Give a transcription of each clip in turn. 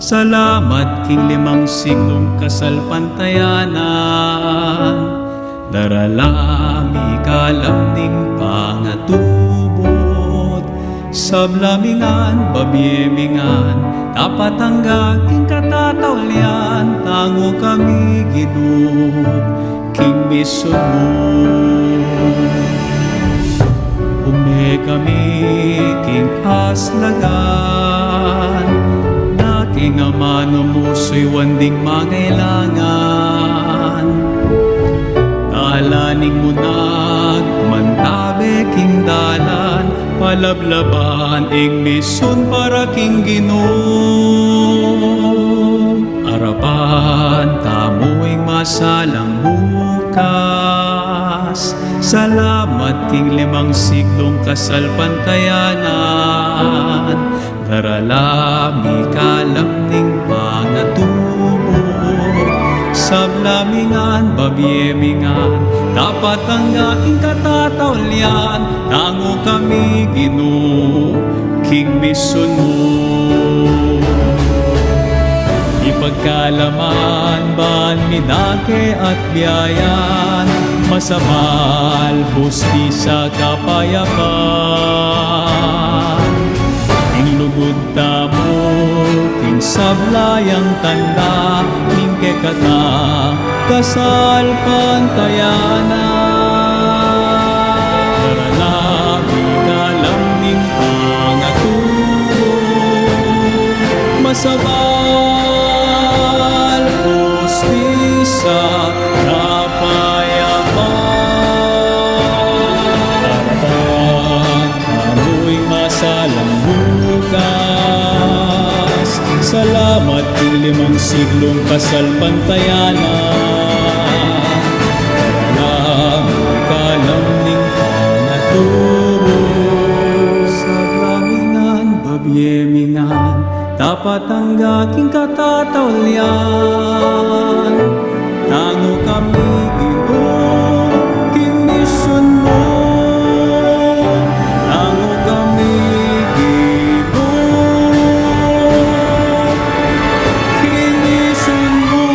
Salamat king limang siglong kasalpantayanan, daralami kalamning pangatubot, sablamingan babiemingan, tapat hanggang king katatawlian, tango kami Ginoo, king misunod. Ume kami king aslagan, king amano muso'y wanding mangailangan. Talaning munag, mantabe king dalan, palablaban ing mison para king Ginoo. Arapan tamuing masalang bukas, salamat king limang siglong kasalpantayanan, daralami kalamning pangatubot, sablamingan babiemingan, tapat hanggang katatawlian, tango kami Ginoo, king misunod. Ipagkalaman ban midake at biyayan, masabal hustisya kapayapan. Ing lugod tamo, king sablayang tanda, king kekata, kasal pantayanan. Daralami kalamning pangatubot, masabal hustisya kapayapan. Harapan tamo'y masalang bukas, salamat king limang siglong kasalpantayanan, daralami kalamning pangatubot, sablamingan babiemingan, tapat hanggang king katatawlian, tango kami Ginoo, king mission mo. Tango kami Ginoo, king mission mo.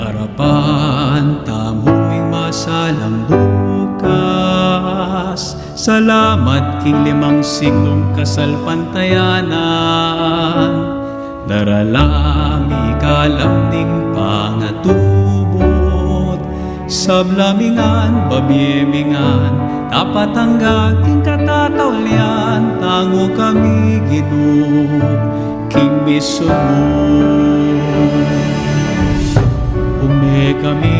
Arapan tamo'y masalang bukas, salamat king limang siglong kasalpantayanan, daralami kalamning pangatubot, sablamingan babiemingan, tapat hanggang king katatawlian, tango kami Ginoo, king misunod. Ume kami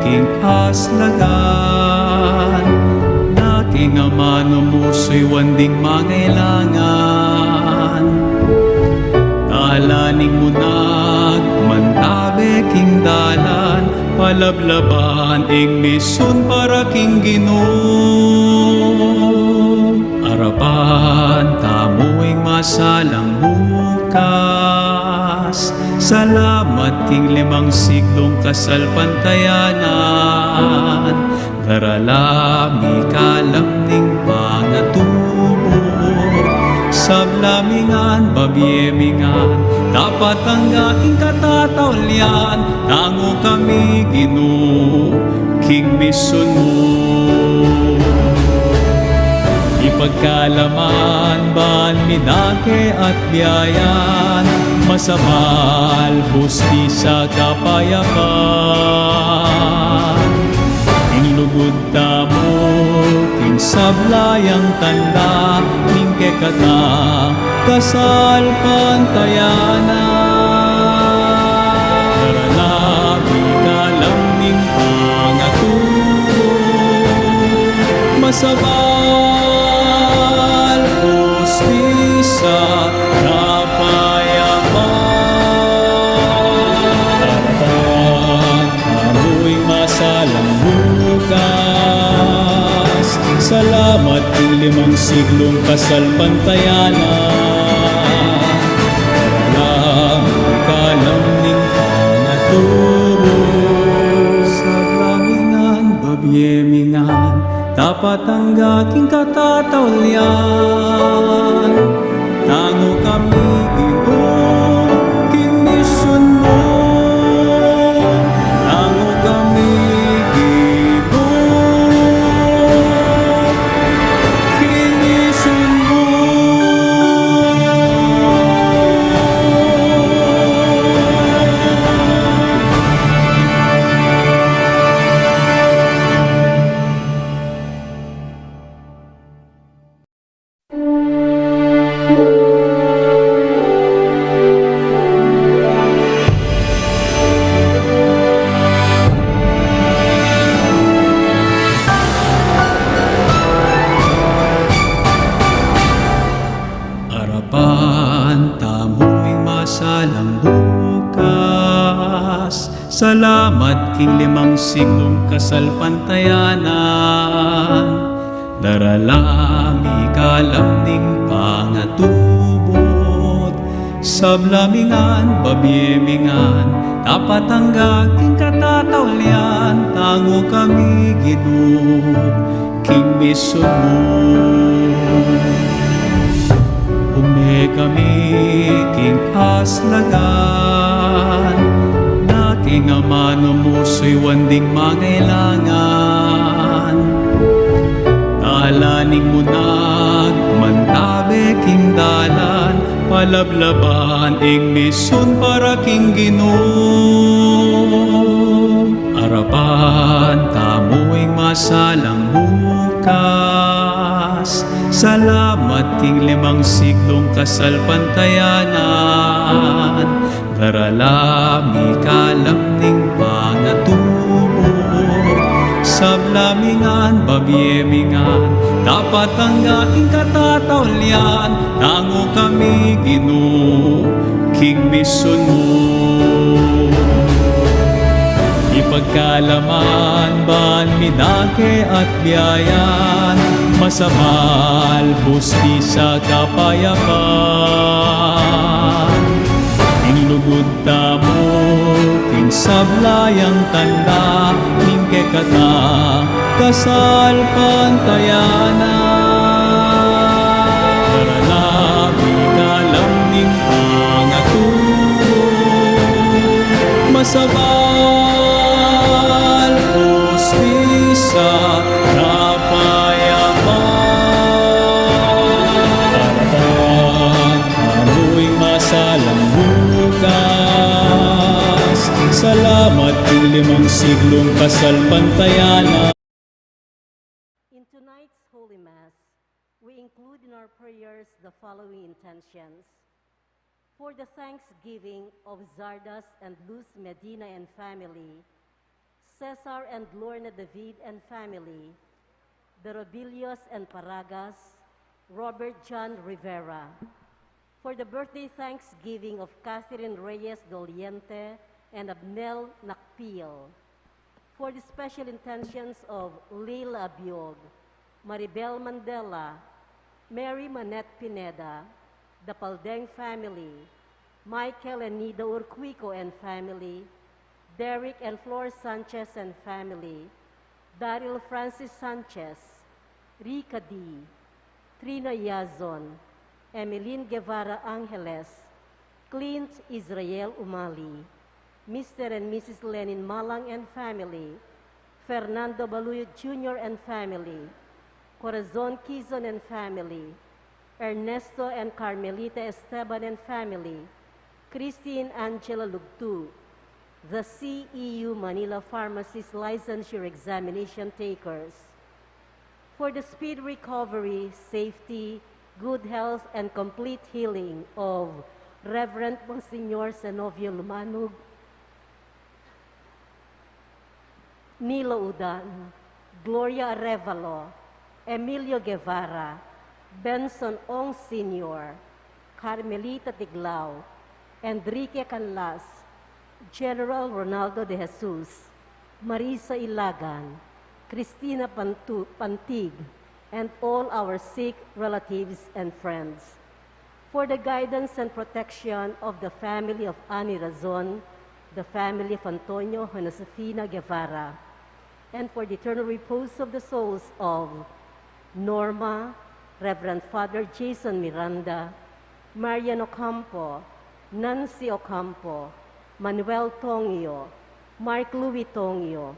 king aslagan, na king amano muso'y wanding mangailangan. Talaning munag, mantabe king dalan, palablaban ing mison para king Ginoo. Arapan tamo'y masalang bukas, salamat king limang siglong kasalpantayanan, daralami kalamning pangatubot, sablamingan babiemingan, tapat hanggang katatawlian, tango kami Ginoo, king misunod. Ipagkalaman ban midake at biyayan, masabal hustisya kapayapan. Ing lugod tamo, king sablayang tanda, ning kekata, kasal pantayana. Daralabi kalam ning pangaturo, masabal hostisa, salamat ng 5 siglong kasal pantayana. Daralami kalam ning pangaturo, sa lamingan babyemingan, tapat ang aking katatawlian. Tango kami Ginoo, king mission mo. Tango kami salamat king 5 siglong kasal pantayanan. Daralami kalam ning pangatubot, sablamingan babyemingan, tapat ang aking katatawlian. Tango kami Ginoo, king mission mo. Ume kami king aslagan, king amano mo so'y wanding mangailangan. Talaning mo nagmantabe king dalan, palablaban ing misyon para king Ginoo. Arapan tamuing masalang bukas, salamat king 5 siglong kasal pantayanan. Daralami kalam ning pangatubot, sablamingan babyemingan, tapat ang aking katatawlian. Tango kami Ginoo, king mission mo. Ipagkalaman ban midake at biyayan, masabal hustisya kapayapan. Lugod tamo, king sablayang tanda, ning kekata, kasal pantayana. Daralabi kalam ning pangaturo, masabal hostisa, kapayapan. Amoy masalang salamat ng 5 siglong kasal pantayana. In tonight's Holy Mass, we include in our prayers the following intentions. For the thanksgiving of Zardas and Luz Medina and family, Cesar and Lorna David and family, the Robillos and Paragas, Robert John Rivera. For the birthday thanksgiving of Catherine Reyes Doliente and Abnel Nakpil. For the special intentions of Leila Abiog, Maribel Mandela, Mary Manette Pineda, the Paldeng family, Michael and Nida Urquico and family, Derek and Flor Sanchez and family, Daryl Francis Sanchez, Rika D, Trina Yazon, Emeline Guevara Angeles, Clint Israel Umali, Mr. and Mrs. Lenin Malang and family, Fernando Baluyo Jr. and family, Corazon Quizon and family, Ernesto and Carmelita Esteban and family, Christine Angela Lugtu, the CEU Manila Pharmacist Licensure Examination takers, for the speedy recovery, safety, good health, and complete healing of Reverend Monsignor Zenobio Lumanog, Nilo Udan, Gloria Arevalo, Emilio Guevara, Benson Ong Sr., Carmelita Tiglao, Enrique Canlas, General Ronaldo de Jesus, Marisa Ilagan, Cristina Pantig, and all our sick relatives and friends, for the guidance and protection of the family of Ani Razon, the family of Antonio and Josefina Guevara, and for the eternal repose of the souls of Norma, Reverend Father Jason Miranda, Marian Ocampo, Nancy Ocampo, Manuel Tongio, Mark Louis Tongio,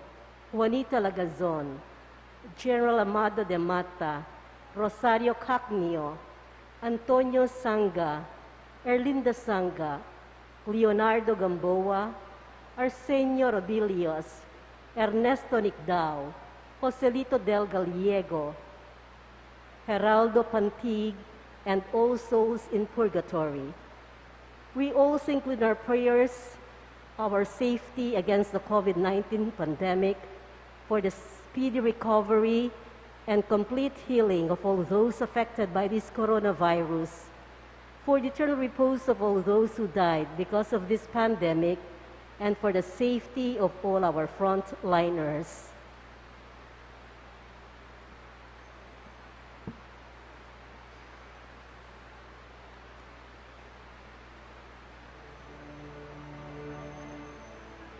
Juanita Lagazon, General Amado de Mata, Rosario Cacnio, Antonio Sanga, Erlinda Sanga, Leonardo Gamboa, Arsenio Robilios, Ernesto Nicdao, Joselito del Gallego, Geraldo Pantig, and all souls in purgatory. We also include in our prayers our safety against the COVID-19 pandemic, for the speedy recovery and complete healing of all those affected by this coronavirus, for the eternal repose of all those who died because of this pandemic, and for the safety of all our frontliners.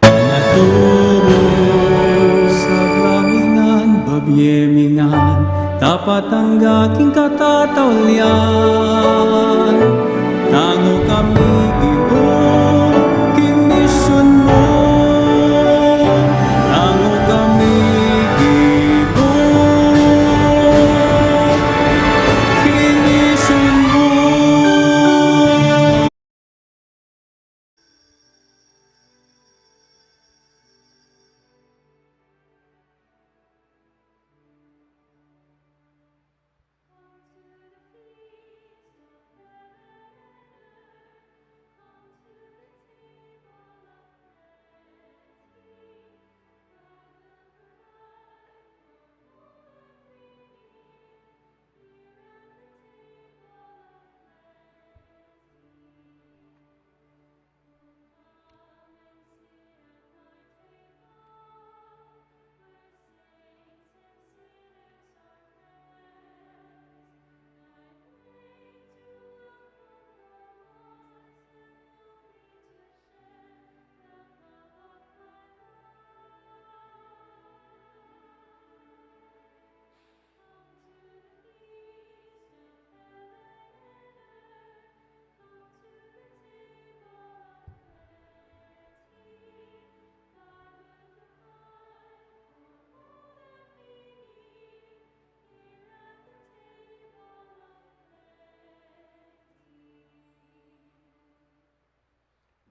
Naturo sa lamingan, babyemingan, tapat ang aking katatawlian. Tango kami, Ginoo, kimisyon mo. Tango kami, Ginoo, kimisyon mo.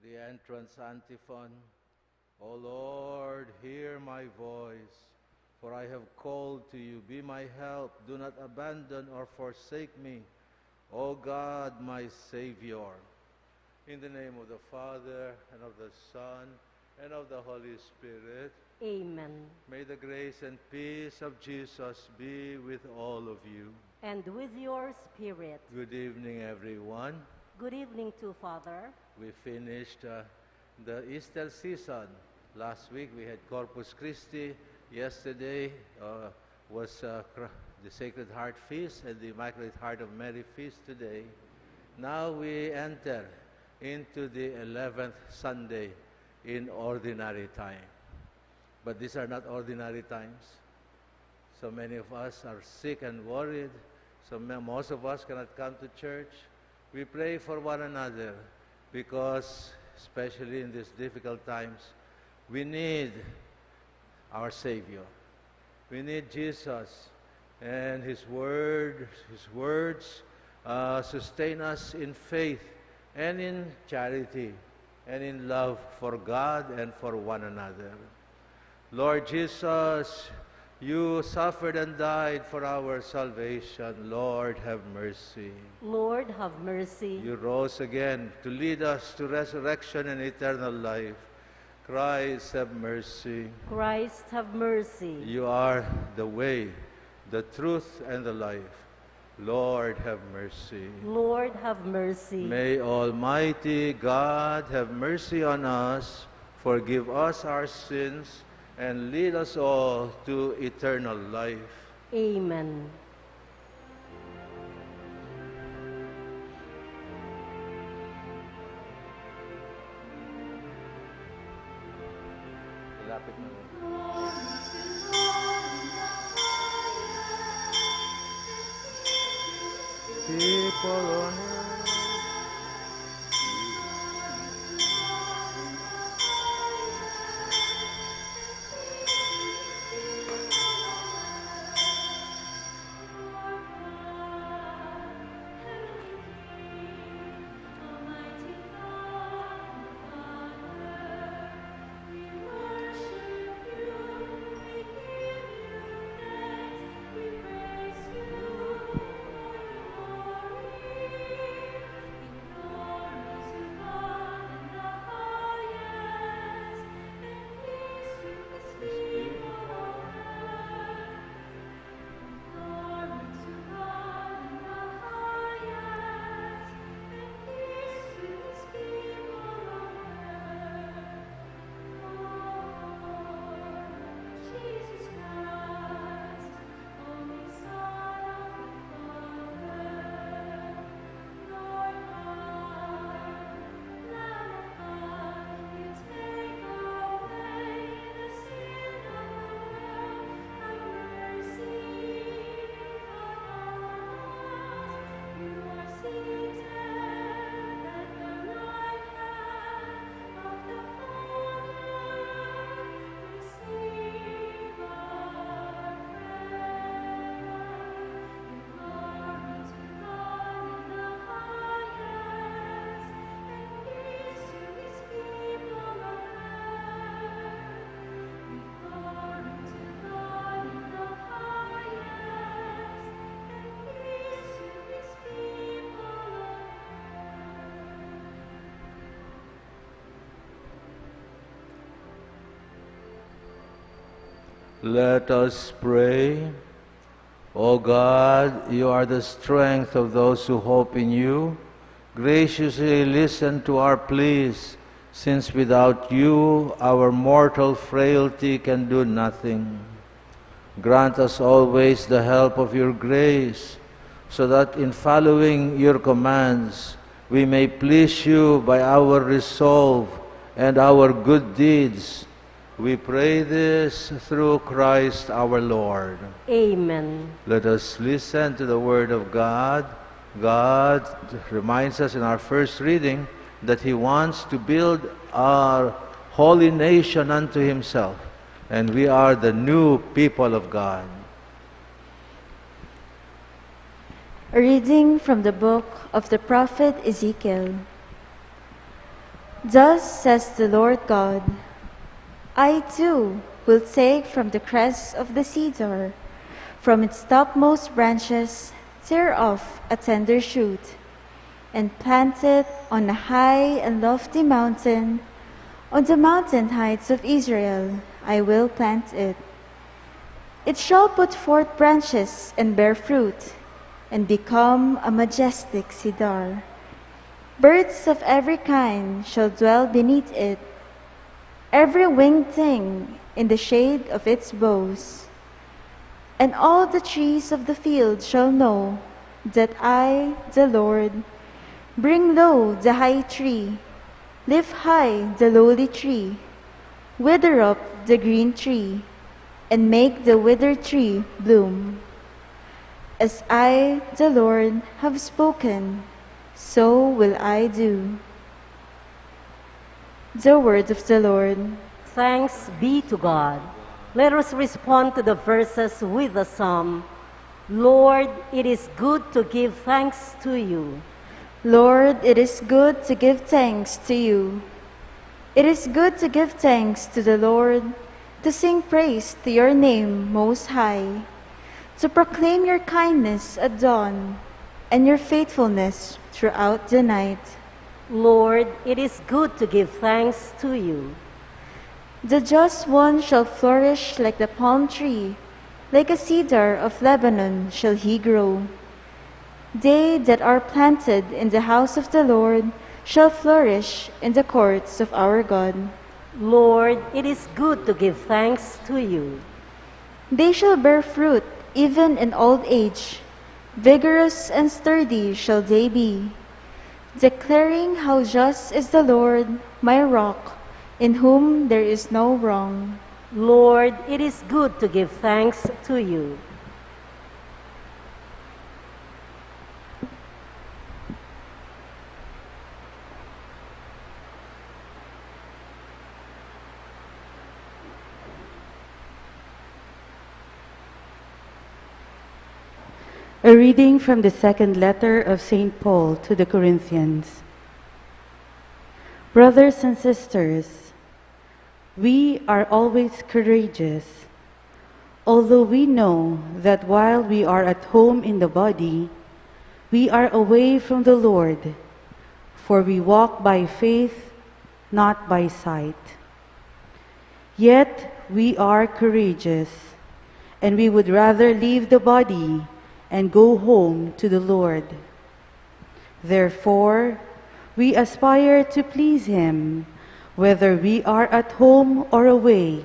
The entrance antiphon. O Lord, hear my voice, for I have called to you. Be my help. Do not abandon or forsake me, O God, my Savior. In the name of the Father, and of the Son, and of the Holy Spirit. Amen. May the grace and peace of Jesus be with all of you. And with your spirit. Good evening, everyone. Good evening too, Father. We finished the Easter season. Last week we had Corpus Christi. Yesterday was the Sacred Heart Feast and the Immaculate Heart of Mary Feast today. Now we enter into the 11th Sunday in ordinary time. But these are not ordinary times. So many of us are sick and worried. So most of us cannot come to church. We pray for one another because, especially in these difficult times, we need our Savior. We need Jesus, and His words sustain us in faith and in charity. and in love for God and for one another. Lord Jesus, you suffered and died for our salvation. Lord, have mercy. Lord, have mercy. You rose again to lead us to resurrection and eternal life. Christ, have mercy. Christ, have mercy. You are the way, the truth, and the life. Lord, have mercy. Lord, have mercy. May Almighty God have mercy on us, forgive us our sins, and lead us all to eternal life. Amen. Lapit na. People on earth, let us pray. O God, you are the strength of those who hope in you. Graciously listen to our pleas, since without you our mortal frailty can do nothing. Grant us always the help of your grace, so that in following your commands we may please you by our resolve and our good deeds. We pray this through Christ our Lord. Amen. Let us listen to the Word of God. God reminds us in our first reading that He wants to build our holy nation unto Himself, and we are the new people of God. A reading from the book of the prophet Ezekiel. Thus says the Lord God, I too will take from the crest of the cedar, from its topmost branches, tear off a tender shoot, and plant it on a high and lofty mountain. On the mountain heights of Israel I will plant it. It shall put forth branches and bear fruit, and become a majestic cedar. Birds of every kind shall dwell beneath it, every winged thing in the shade of its boughs. And all the trees of the field shall know that I, the Lord, bring low the high tree, lift high the lowly tree, wither up the green tree, and make the withered tree bloom. As I, the Lord, have spoken, so will I do. The word of the Lord. Thanks be to God. Let us respond to the verses with a psalm. Lord, it is good to give thanks to you. Lord, it is good to give thanks to you. It is good to give thanks to the Lord, to sing praise to your name, Most High, to proclaim your kindness at dawn and your faithfulness throughout the night. Lord, it is good to give thanks to you. The just one shall flourish like the palm tree, like a cedar of Lebanon shall he grow. They that are planted in the house of the Lord shall flourish in the courts of our God. Lord, it is good to give thanks to you. They shall bear fruit even in old age. Vigorous and sturdy shall they be, declaring how just is the Lord, my rock, in whom there is no wrong. Lord, it is good to give thanks to you. A reading from the second letter of St. Paul to the Corinthians. Brothers and sisters, we are always courageous, although we know that while we are at home in the body, we are away from the Lord, for we walk by faith, not by sight. Yet we are courageous, and we would rather leave the body and go home to the Lord. Therefore, we aspire to please Him, whether we are at home or away.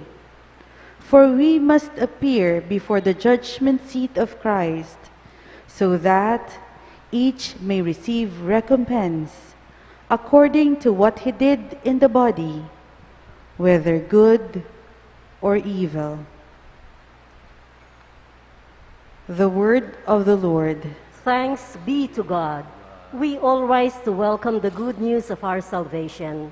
For we must appear before the judgment seat of Christ, so that each may receive recompense according to what he did in the body, whether good or evil. The word of the Lord. Thanks be to God. We all rise to welcome the good news of our salvation.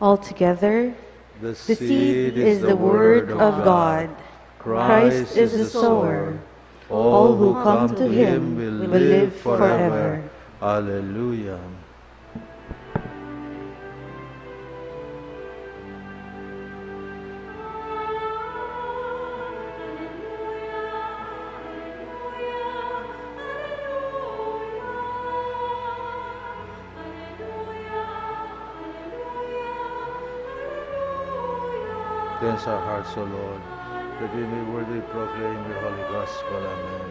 Altogether, The the seed is the word of God. Christ is the sower. All who come to Him will live forever. Alleluia. Cleanse our hearts, O Lord, that we may worthily proclaim your holy gospel. Amen.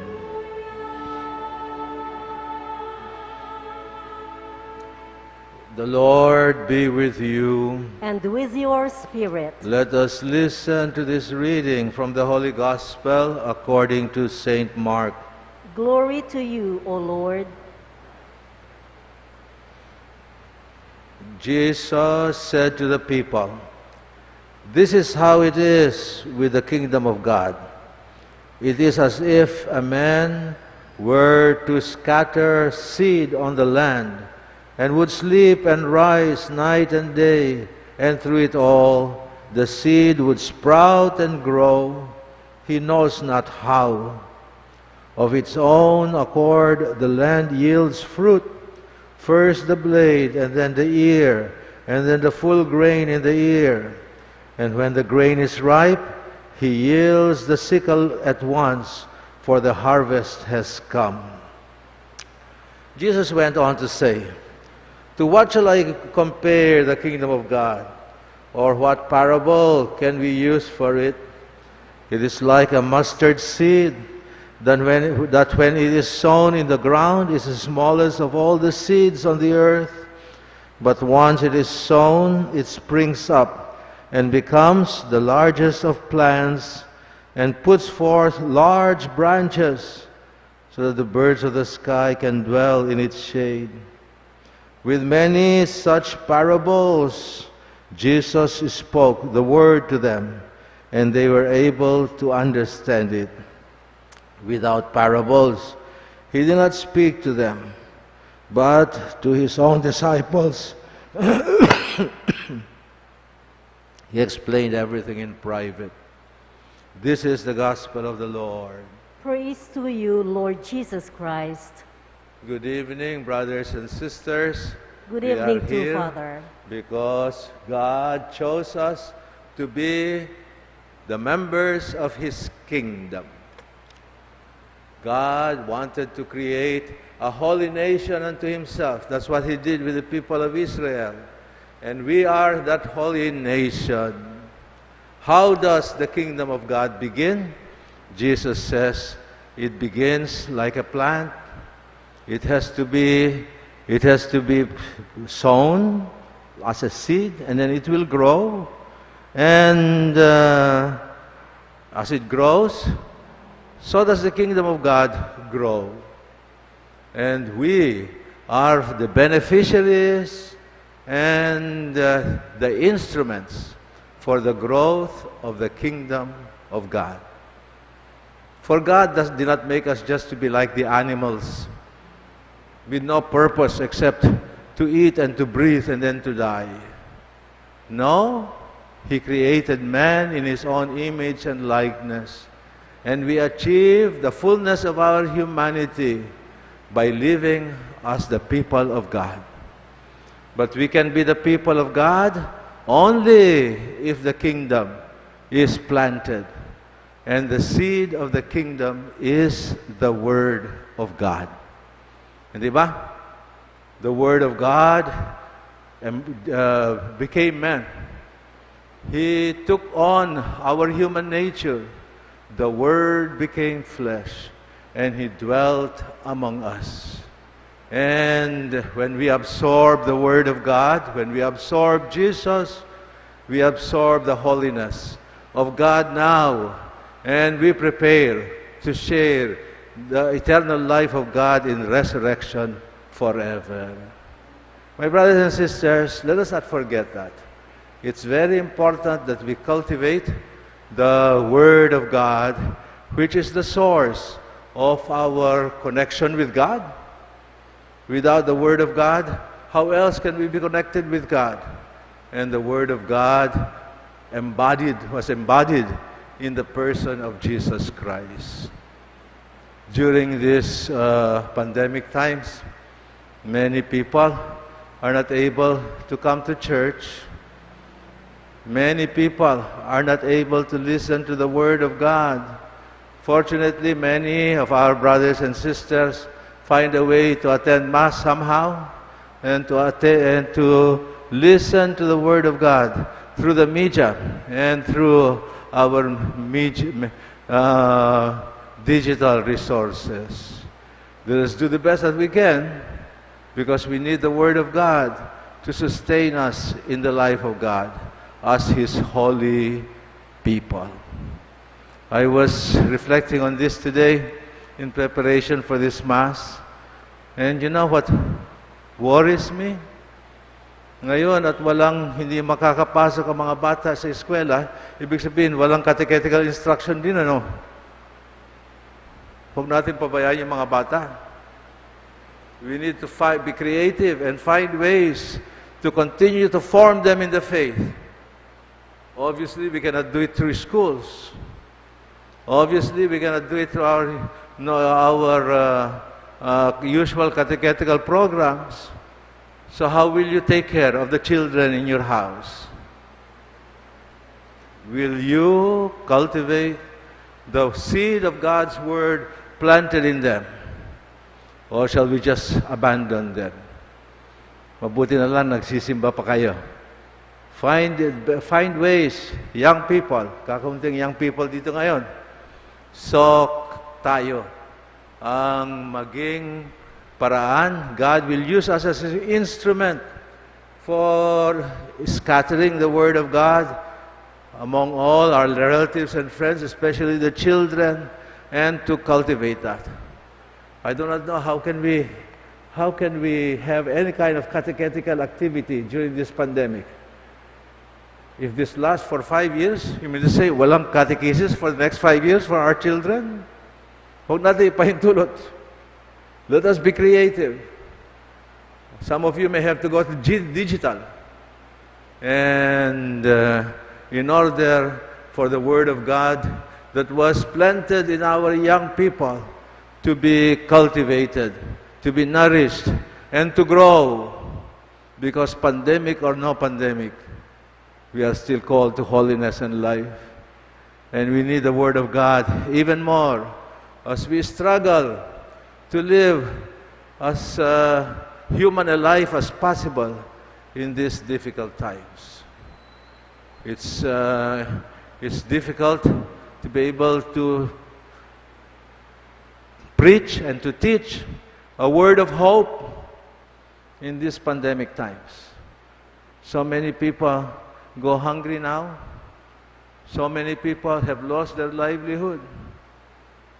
The Lord be with you. And with your spirit. Let us listen to this reading from the Holy Gospel according to St. Mark. Glory to you, O Lord. Jesus said to the people, "This is how it is with the kingdom of God. It is as if a man were to scatter seed on the land, and would sleep and rise night and day, and through it all the seed would sprout and grow, he knows not how. Of its own accord the land yields fruit, first the blade, and then the ear, and then the full grain in the ear. And when the grain is ripe, he yields the sickle at once, for the harvest has come." Jesus went on to say, "To what shall I compare the kingdom of God? Or what parable can we use for it? It is like a mustard seed, that when it is sown in the ground is the smallest of all the seeds on the earth. But once it is sown, it springs up and becomes the largest of plants, and puts forth large branches, so that the birds of the sky can dwell in its shade. With many such parables, Jesus spoke the word to them, and they were able to understand it. Without parables, he did not speak to them, but to his own disciples, he explained everything in private. This is the gospel of the Lord. Praise to you, Lord Jesus Christ. Good evening, brothers and sisters. Good We evening are to here Father. because God chose us to be the members of His kingdom. God wanted to create a holy nation unto Himself. That's what He did with the people of Israel. And we are that holy nation. How does the kingdom of God begin? Jesus says it begins like a plant. It has to be sown as a seed, and then it will grow. And as it grows, so does the kingdom of God grow. And we are the beneficiaries and the instruments for the growth of the kingdom of God. For God did not make us just to be like the animals, with no purpose except to eat and to breathe and then to die. No, He created man in His own image and likeness. And we achieve the fullness of our humanity by living as the people of God. But we can be the people of God only if the kingdom is planted. And the seed of the kingdom is the Word of God. Hindi ba? The Word of God became man. He took on our human nature. The Word became flesh, and He dwelt among us. And when we absorb the Word of God, when we absorb Jesus, we absorb the holiness of God now, and we prepare to share the eternal life of God in resurrection forever. My brothers and sisters, let us not forget that. It's very important that we cultivate the Word of God, which is the source of our connection with God. Without the Word of God, how else can we be connected with God? And the Word of God was embodied in the person of Jesus Christ. During these pandemic times, many people are not able to come to church. Many people are not able to listen to the Word of God. Fortunately, many of our brothers and sisters find a way to attend Mass somehow and to listen to the Word of God through the media and through our digital resources. Let us do the best that we can, because we need the Word of God to sustain us in the life of God as His holy people. I was reflecting on this today in preparation for this Mass. And you know what worries me? Ngayon at hindi makakapasok ang mga bata sa eskwela, ibig sabihin walang catechetical instruction din, ano? Huwag natin pabayaan yung mga bata. We need to be creative and find ways to continue to form them in the faith. Obviously, we cannot do it through schools. Obviously, we cannot do it through our usual catechetical programs. So how will you take care of the children in your house? Will you cultivate the seed of God's Word planted in them? Or shall we just abandon them? Mabuti na lang nagsisimba pa kayo. Find ways, young people, kakaunting young people dito ngayon, tayo ang maging paraan. God will use us as an instrument for scattering the Word of God among all our relatives and friends, especially the children, and to cultivate that. I do not know how can we have any kind of catechetical activity during this pandemic. If this lasts for 5 years, you mean to say, walang catechesis for the next 5 years for our children? Huwag natin ipahintulot. Let us be creative. Some of you may have to go to digital. And in order for the Word of God that was planted in our young people to be cultivated, to be nourished, and to grow. Because pandemic or no pandemic, we are still called to holiness and life. And we need the Word of God even more as we struggle to live as human a life as possible in these difficult times. It's difficult to be able to preach and to teach a word of hope in these pandemic times. So many people go hungry now. So many people have lost their livelihood.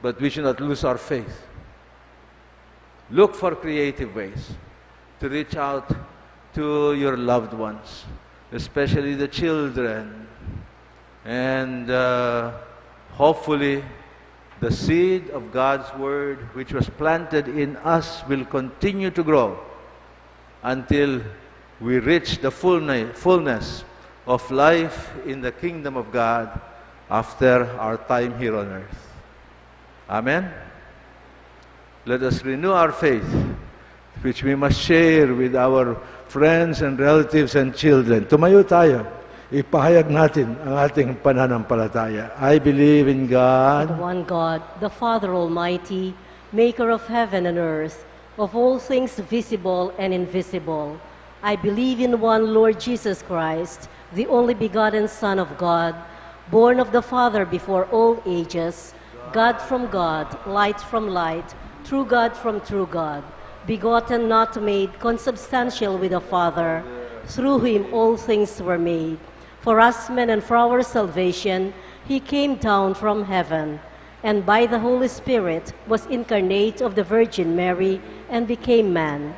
But we should not lose our faith. Look for creative ways to reach out to your loved ones, especially the children. And hopefully, the seed of God's Word, which was planted in us, will continue to grow until we reach the fullness of life in the kingdom of God after our time here on earth. Amen? Let us renew our faith, which we must share with our friends and relatives and children. Tumayo tayo. Ipahayag natin ang ating pananampalataya. I believe in God, The one God, the Father Almighty, maker of heaven and earth, of all things visible and invisible. I believe in one Lord Jesus Christ, the only begotten Son of God, born of the Father before all ages, God from God, light from light, true God from true God, begotten, not made, consubstantial with the Father, through him all things were made. For us men and for our salvation, he came down from heaven, and by the Holy Spirit was incarnate of the Virgin Mary and became man.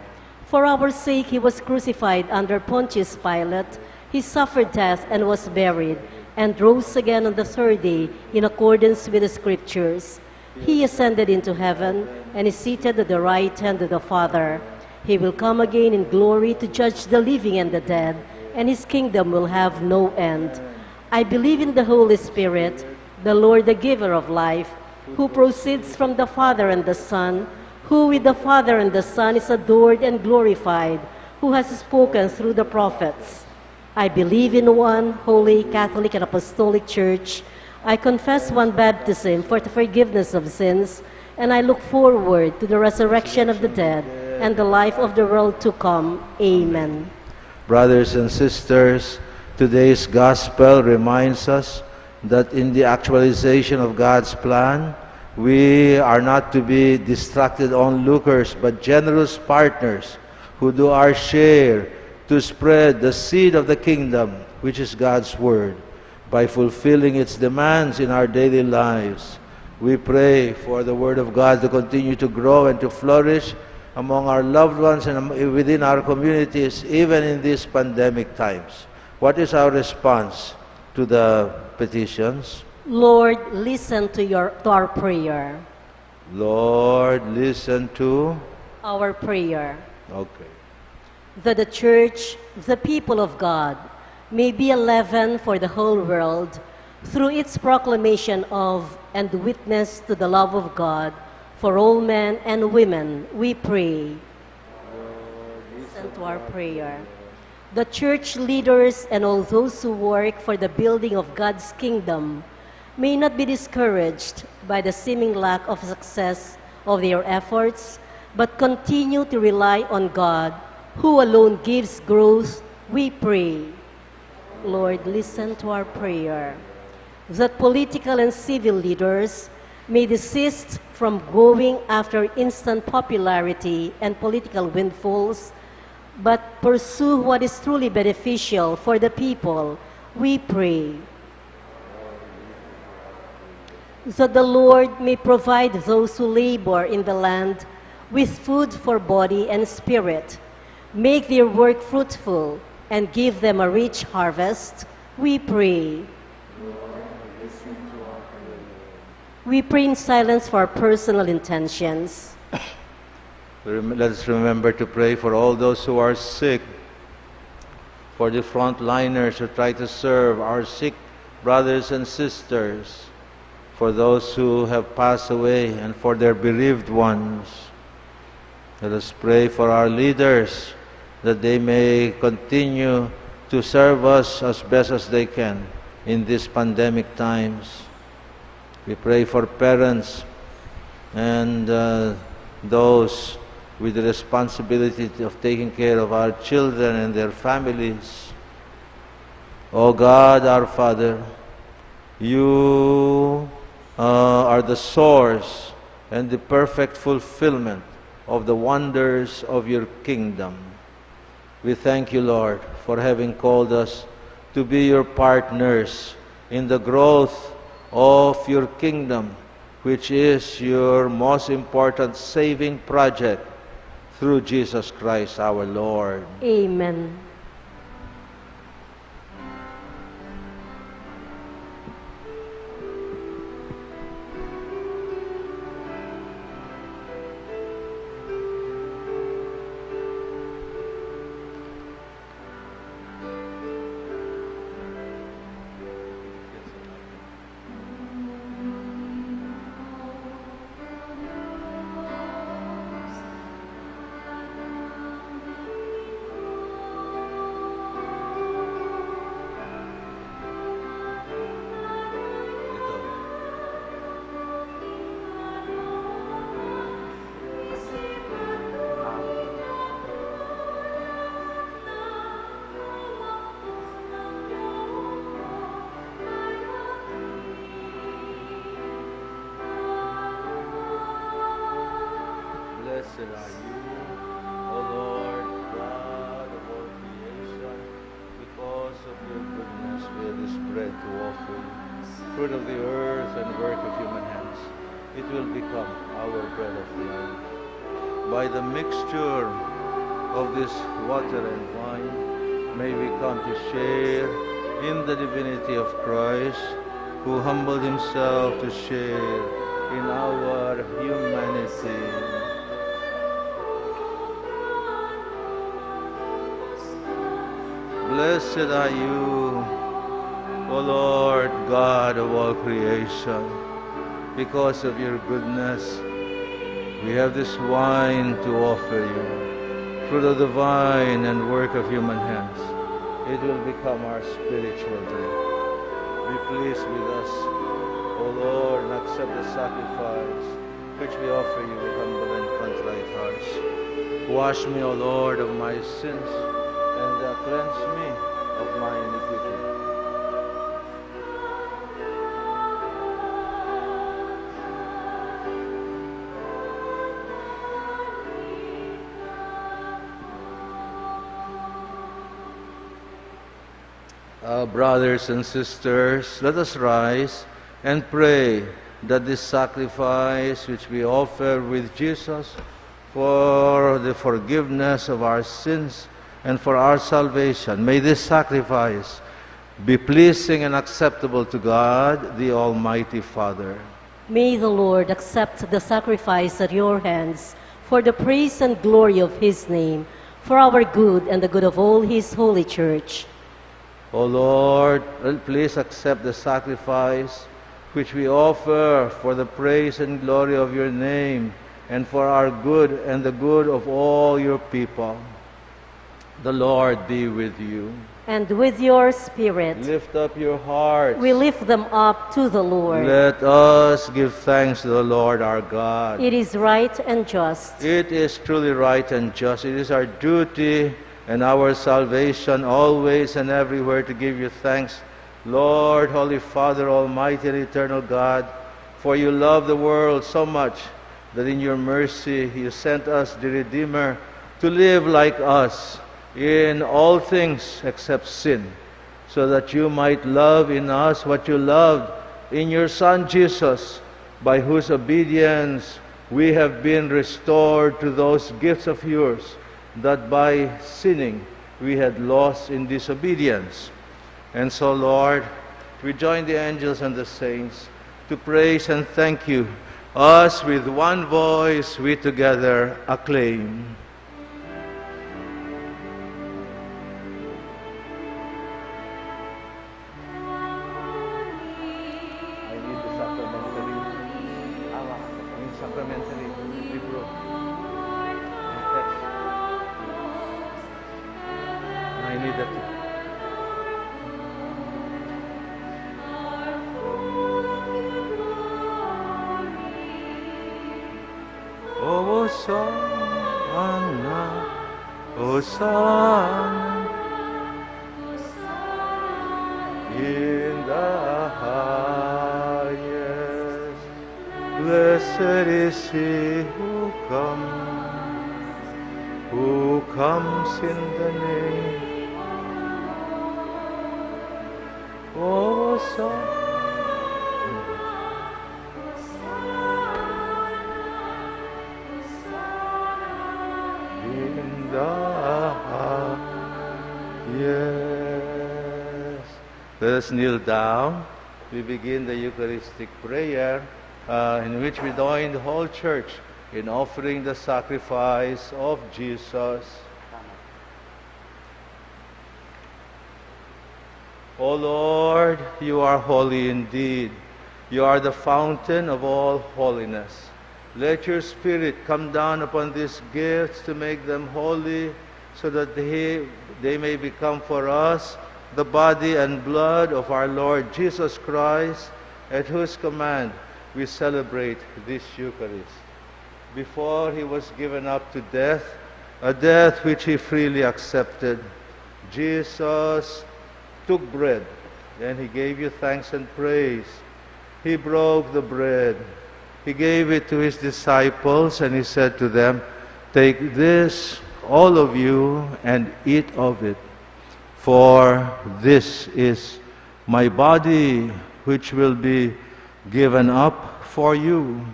For our sake he was crucified under Pontius Pilate. He suffered death and was buried, and rose again on the third day in accordance with the Scriptures. He ascended into heaven and is seated at the right hand of the Father. He will come again in glory to judge the living and the dead, and his kingdom will have no end. I believe in the Holy Spirit, the Lord, the giver of life, who proceeds from the Father and the Son, who with the Father and the Son is adored and glorified, who has spoken through the prophets. I believe in one holy, Catholic, and Apostolic Church. I confess one baptism for the forgiveness of sins, and I look forward to the resurrection of the dead and the life of the world to come. Amen. brothers and sisters, today's gospel reminds us that in the actualization of God's plan, we are not to be distracted onlookers, but generous partners who do our share to spread the seed of the kingdom, which is God's Word, by fulfilling its demands in our daily lives. We pray for the Word of God to continue to grow and to flourish among our loved ones and within our communities, even in these pandemic times. What is our response to the petitions? Lord, listen to our prayer. Lord, listen to Our prayer. Okay. That the Church, the people of God, may be a leaven for the whole world through its proclamation of and witness to the love of God for all men and women, we pray. Listen to our prayer. The church leaders and all those who work for the building of God's kingdom may not be discouraged by the seeming lack of success of their efforts, but continue to rely on God, who alone gives growth, we pray. Lord, listen to our prayer. That political and civil leaders may desist from going after instant popularity and political windfalls, but pursue what is truly beneficial for the people, we pray. That the Lord may provide those who labor in the land with food for body and spirit, make their work fruitful, and give them a rich harvest, We pray. We pray in silence for our personal intentions. Let us remember to pray for all those who are sick, for the frontliners who try to serve our sick brothers and sisters, for those who have passed away and for their bereaved ones. Let us pray for our leaders, that they may continue to serve us as best as they can in these pandemic times. We pray for parents and those with the responsibility of taking care of our children and their families. O God, our Father, you are the source and the perfect fulfillment of the wonders of your kingdom. We thank you, Lord, for having called us to be your partners in the growth of your kingdom, which is your most important saving project through Jesus Christ our Lord. Amen. Blessed are you, O Lord, God of all creation. Because of your goodness, we have this bread to offer you, fruit of the earth and work of human hands. It will become our bread of life. By the mixture of this water and wine, may we come to share in the divinity of Christ, who humbled himself to share in our humanity. Blessed are you, O Lord God of all creation. Because of your goodness, we have this wine to offer you, fruit of the vine and work of human hands. It will become our spiritual drink. Be pleased with us, O Lord, and accept the sacrifice which we offer you with humble and contrite hearts. Wash me, O Lord, of my sins, and cleanse me of my iniquity. Brothers and sisters, let us rise and pray that this sacrifice which we offer with Jesus for the forgiveness of our sins and for our salvation, may this sacrifice be pleasing and acceptable to God, the Almighty Father. May the Lord accept the sacrifice at your hands for the praise and glory of his name, for our good and the good of all his holy church. O Lord, please accept the sacrifice which we offer for the praise and glory of your name and for our good and the good of all your people. The Lord be with you. And with your spirit. Lift up your hearts. We lift them up to the Lord. Let us give thanks to the Lord our God. It is right and just. It is truly right and just. It is our duty and our salvation always and everywhere to give you thanks, Lord, Holy Father, Almighty and Eternal God, for you love the world so much that in your mercy you sent us the Redeemer to live like us in all things except sin, so that you might love in us what you loved in your Son Jesus, by whose obedience we have been restored to those gifts of yours that by sinning we had lost in disobedience. And so, Lord, we join the angels and the saints to praise and thank you. Us with one voice, we together acclaim. Hosanna, Hosanna, in the highest. Blessed is he who comes in the name. Hosanna. Yes. Let us kneel down. We begin the Eucharistic prayer in which we join the whole church in offering the sacrifice of Jesus. O Lord, you are holy indeed. You are the fountain of all holiness. Let your Spirit come down upon these gifts to make them holy, so that they may become for us the body and blood of our Lord Jesus Christ, at whose command we celebrate this Eucharist. Before he was given up to death, a death which he freely accepted, Jesus took bread, and he gave you thanks and praise. He broke the bread. He gave it to his disciples, and he said to them, "Take this, all of you, and eat of it. For this is my body, which will be given up for you."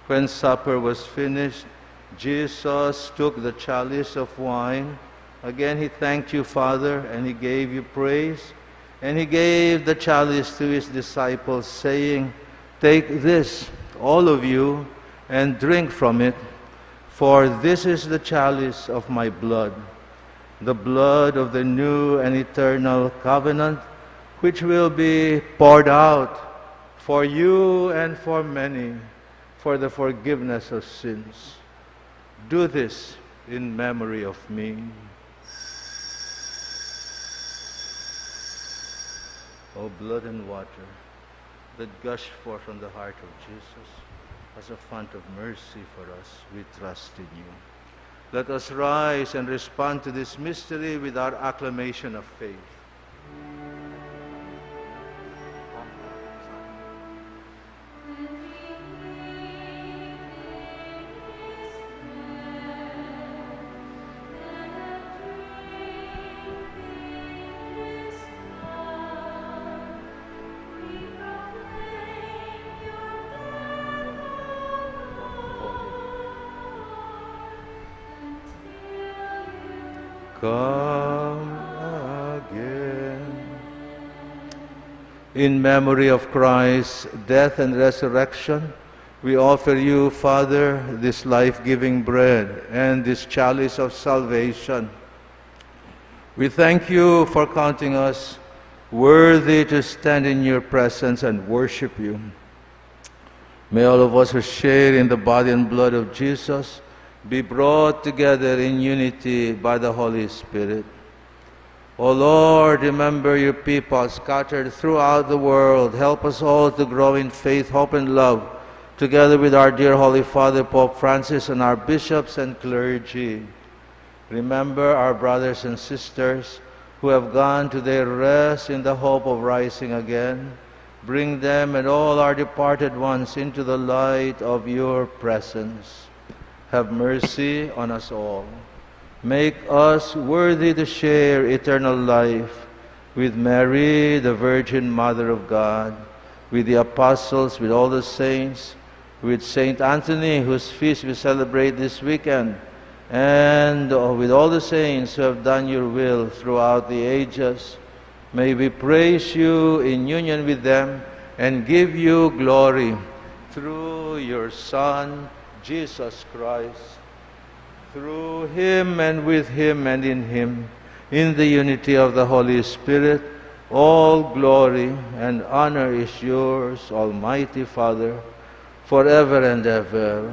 When supper was finished, Jesus took the chalice of wine. Again he thanked you, Father, and he gave you praise. And he gave the chalice to his disciples, saying, "Take this, all of you, and drink from it, for this is the chalice of my blood, the blood of the new and eternal covenant, which will be poured out for you and for many, for the forgiveness of sins. Do this in memory of me." O blood and water that gush forth from the heart of Jesus as a fount of mercy for us, we trust in you. Let us rise and respond to this mystery with our acclamation of faith. Come again. In memory of Christ's death and resurrection, we offer you, Father, this life-giving bread and this chalice of salvation. We thank you for counting us worthy to stand in your presence and worship you. May all of us who share in the body and blood of Jesus be brought together in unity by the Holy Spirit. O Lord, remember your people scattered throughout the world. Help us all to grow in faith, hope, and love, together with our dear Holy Father, Pope Francis, and our bishops and clergy. Remember our brothers and sisters who have gone to their rest in the hope of rising again. Bring them and all our departed ones into the light of your presence. Have mercy on us all. Make us worthy to share eternal life with Mary, the Virgin Mother of God, with the apostles, with all the saints, with Saint Anthony, whose feast we celebrate this weekend, and with all the saints who have done your will throughout the ages. May we praise you in union with them and give you glory through your Son, Jesus Christ. Through him and with him and in him, in the unity of the Holy Spirit, all glory and honor is yours, Almighty Father, forever and ever.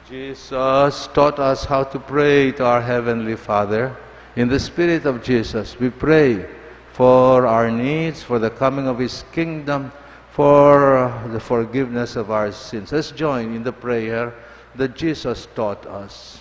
Jesus taught us how to pray to our Heavenly Father. In the Spirit of Jesus, we pray for our needs, for the coming of His kingdom, for the forgiveness of our sins. Let's join in the prayer that Jesus taught us.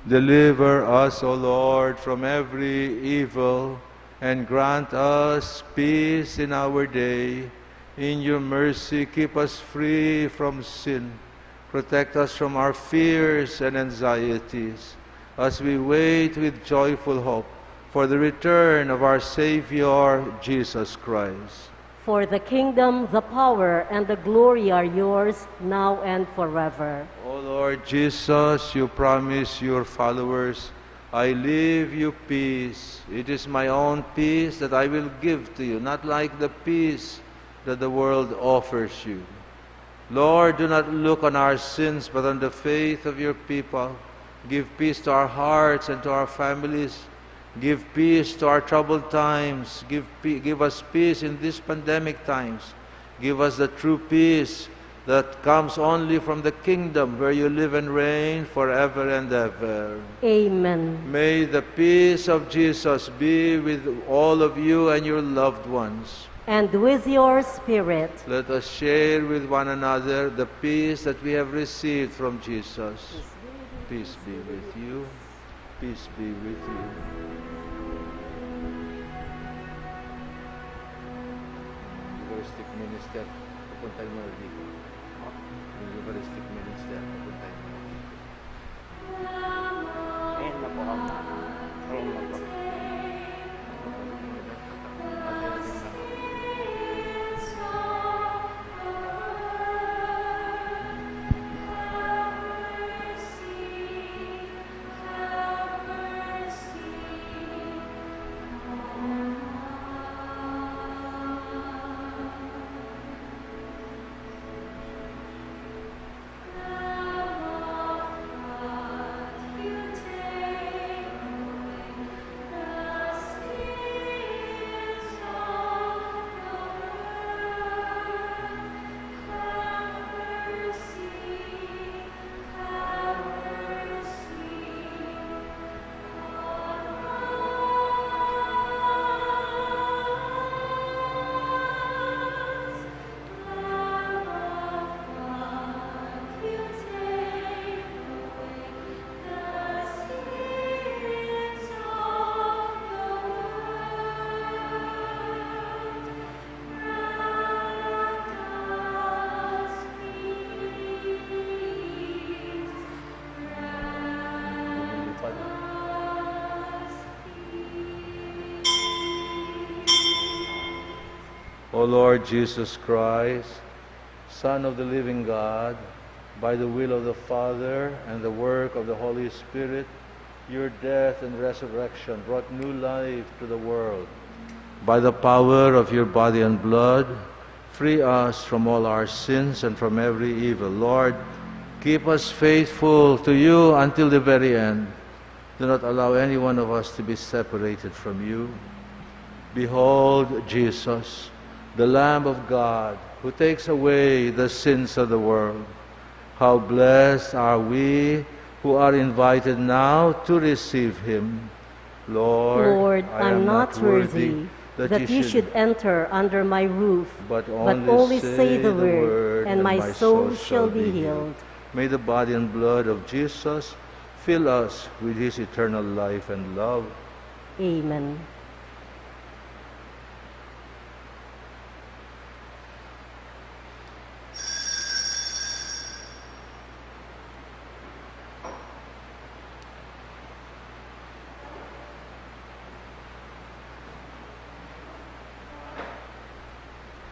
Deliver us, O Lord, from every evil, and grant us peace in our day. In your mercy, keep us free from sin. Protect us from our fears and anxieties, as we wait with joyful hope for the return of our Savior, Jesus Christ. For the kingdom, the power, and the glory are yours, now and forever. O Lord Jesus, you promise your followers, I leave you peace. It is my own peace that I will give to you, not like the peace that the world offers you. Lord, do not look on our sins, but on the faith of your people. Give peace to our hearts and to our families. Give peace to our troubled times. Give us peace in these pandemic times. Give us the true peace that comes only from the kingdom where you live and reign forever and ever. Amen. May the peace of Jesus be with all of you and your loved ones. And with your spirit. Let us share with one another the peace that we have received from Jesus. Peace be with you. Peace be with you. Eucharistic minister, pupuntay mo dito. Yung Eucharistic minister, pupuntay mo dito. Ayun na po ako. Ayun na po. O Lord Jesus Christ, Son of the living God, by the will of the Father and the work of the Holy Spirit, your death and resurrection brought new life to the world. By the power of your body and blood, free us from all our sins and from every evil. Lord, keep us faithful to you until the very end. Do not allow any one of us to be separated from you. Behold Jesus, the Lamb of God, who takes away the sins of the world. How blessed are we who are invited now to receive him. Lord, I am not worthy that you should enter under my roof, but only say the word, and my soul shall be healed. May the body and blood of Jesus fill us with his eternal life and love. Amen.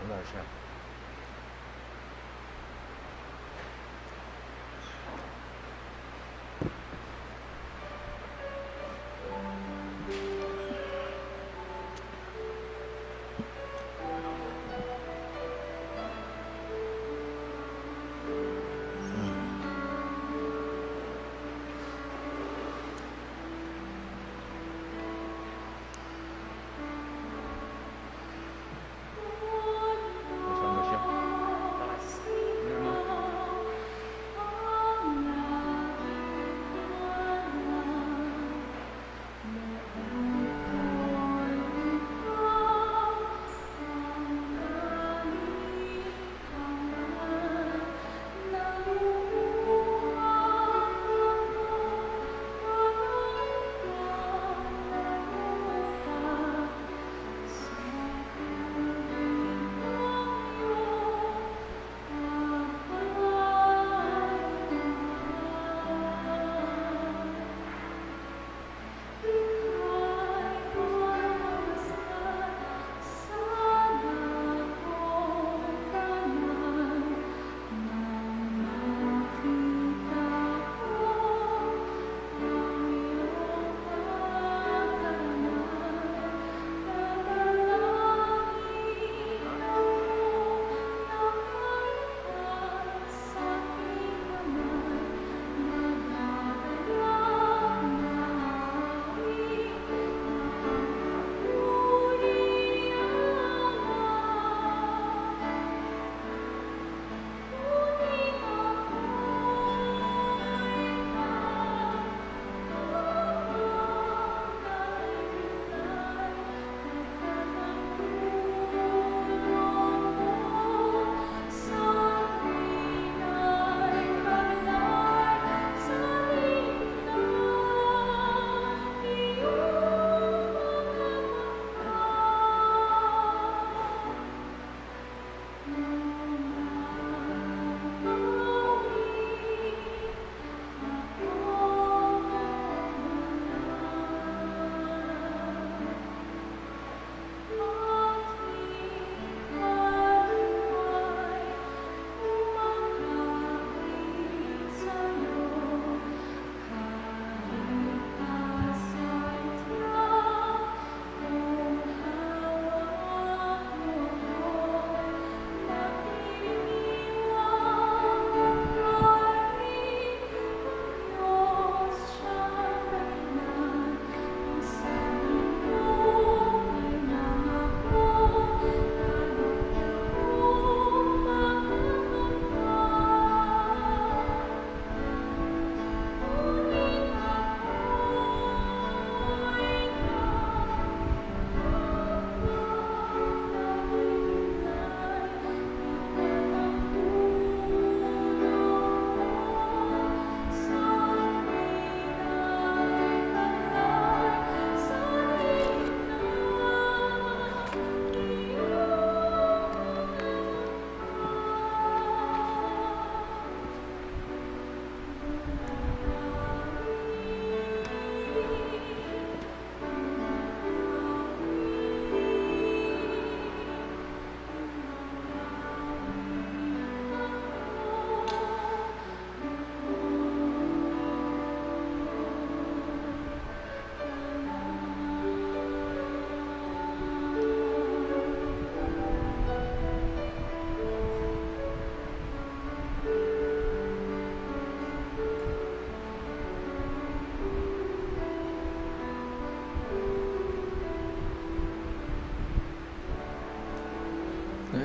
Wala siya.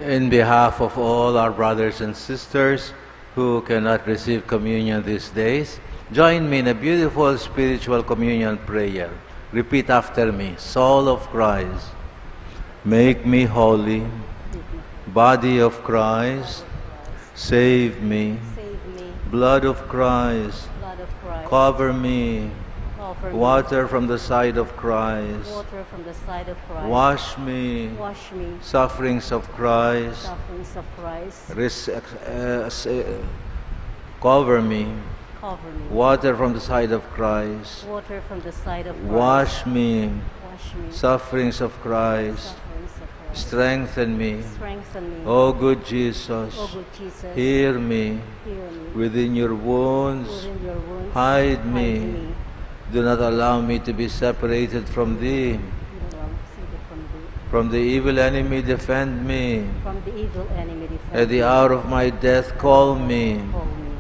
In behalf of all our brothers and sisters who cannot receive communion these days, join me in a beautiful spiritual communion prayer. Repeat after me. Soul of Christ, make me holy. Body of Christ, save me. Save me. Blood of Christ, Blood of Christ. cover me. Cover me. Water from the side of Christ, Water from the side of Christ. wash me. Wash me. Sufferings of Christ, Sufferings of Christ. cover me. Cover me. Water from the side of Christ, Water from the side of Christ. wash me. Wash me. Sufferings of Christ, Sufferings of Christ. strengthen me. Strengthen me. O good Jesus, O good Jesus. hear me. Hear me. Within your wounds, Within your wounds. hide me. Hide me. Do not allow me to be separated from thee. You know, save it from thee. From the evil enemy, defend me. From the evil enemy, defend At the me. hour of my death, call me. Call me.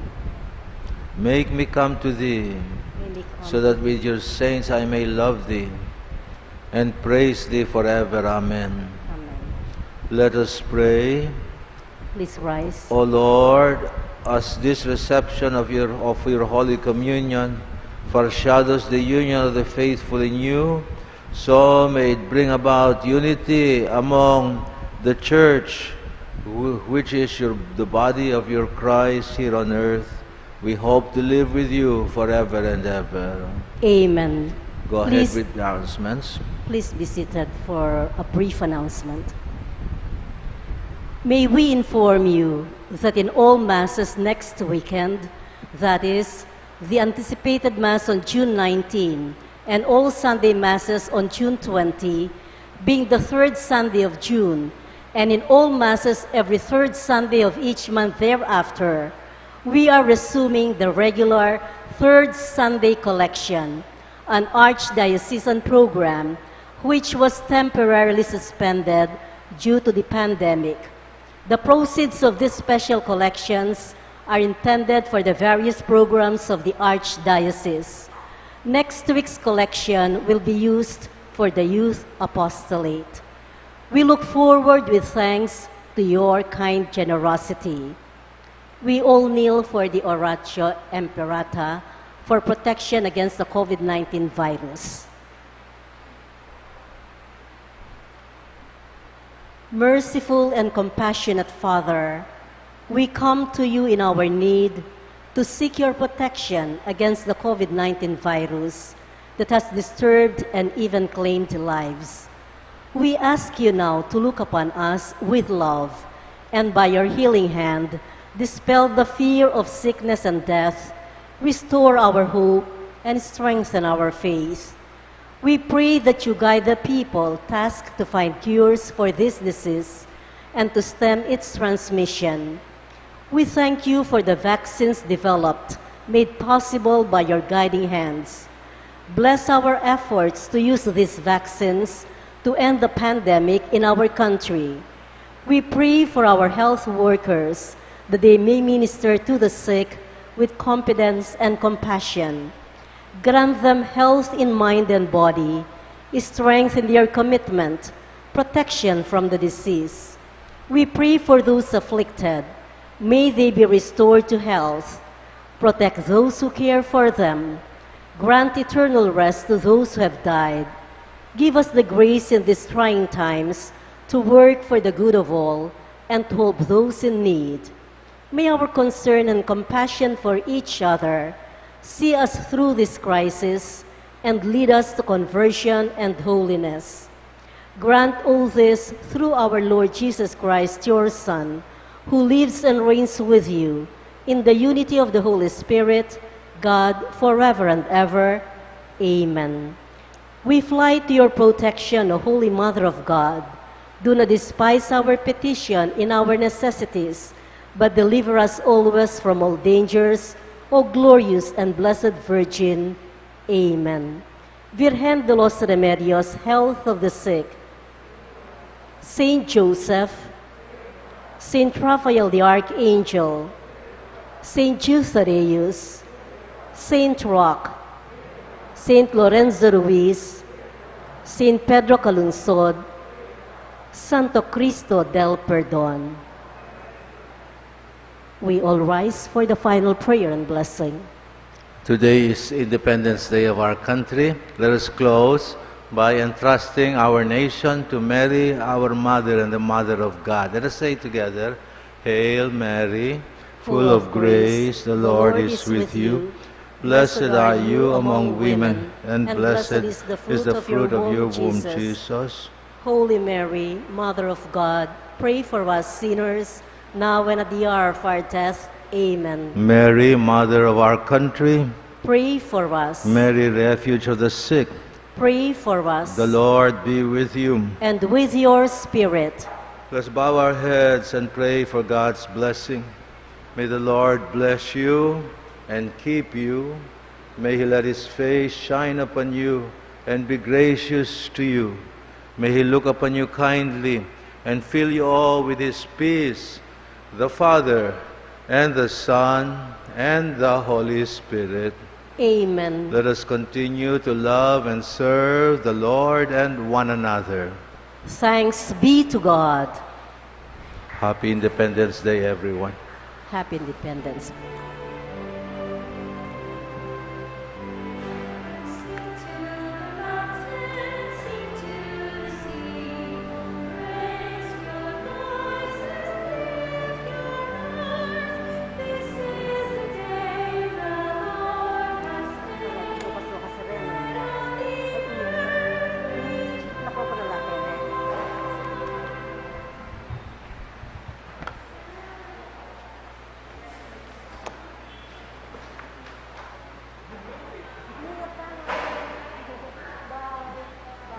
Make me come to thee, May me come. so that with your saints I may love thee and praise thee forever. Amen. Amen. Let us pray. Please rise. O Lord, as this reception of your Holy Communion foreshadows the union of the faithful in you, so may it bring about unity among the Church, which is the body of your Christ here on earth. We hope to live with you forever and ever. Amen. Go Please- ahead with the announcements. Please be seated for a brief announcement. May we inform you that in all Masses next weekend, that is, the anticipated Mass on June 19 and all Sunday Masses on June 20, being the third Sunday of June, and in all Masses every third Sunday of each month thereafter, we are resuming the regular third Sunday collection, an archdiocesan program which was temporarily suspended due to the pandemic. The proceeds of these special collections are intended for the various programs of the Archdiocese. Next week's collection will be used for the Youth Apostolate. We look forward with thanks to your kind generosity. We all kneel for the Oratio Imperata for protection against the COVID-19 virus. Merciful and compassionate Father, we come to you in our need to seek your protection against the COVID-19 virus that has disturbed and even claimed lives. We ask you now to look upon us with love and by your healing hand, dispel the fear of sickness and death, restore our hope, and strengthen our faith. We pray that you guide the people tasked to find cures for this disease and to stem its transmission. We thank you for the vaccines developed, made possible by your guiding hands. Bless our efforts to use these vaccines to end the pandemic in our country. We pray for our health workers that they may minister to the sick with confidence and compassion. Grant them health in mind and body, strength in their commitment, protection from the disease. We pray for those afflicted. May they be restored to health. Protect those who care for them. Grant eternal rest to those who have died. Give us the grace in these trying times to work for the good of all and to help those in need. May our concern and compassion for each other see us through this crisis and lead us to conversion and holiness. Grant all this through our Lord Jesus Christ, your Son, who lives and reigns with you in the unity of the Holy Spirit, God, forever and ever. Amen. We fly to your protection, O Holy Mother of God. Do not despise our petition in our necessities, but deliver us always from all dangers, O glorious and blessed Virgin. Amen. Virgen de los Remedios, health of the sick, Saint Joseph, Saint Raphael the Archangel, Saint Jude Thaddeus, Saint Roque, Saint Lorenzo Ruiz, Saint Pedro Calungsod, Santo Cristo del Perdón. We all rise for the final prayer and blessing. Today is Independence Day of our country. Let us close by entrusting our nation to Mary, our Mother and the Mother of God. Let us say together, Hail Mary, full of grace, the Lord is with you. Blessed are you among women, and blessed is the fruit of your womb, Jesus. Holy Mary, Mother of God, pray for us sinners, now and at the hour of our death. Amen. Mary, Mother of our country, Pray for us. Mary, refuge of the sick, Pray for us. the Lord be with you. And with your spirit. Let's bow our heads and pray for God's blessing. May the Lord bless you and keep you. May He let His face shine upon you and be gracious to you. May He look upon you kindly and fill you all with His peace, the Father and the Son and the Holy Spirit. Amen. Let us continue to love and serve the Lord and one another. Thanks be to God. Happy Independence Day, everyone. Happy Independence.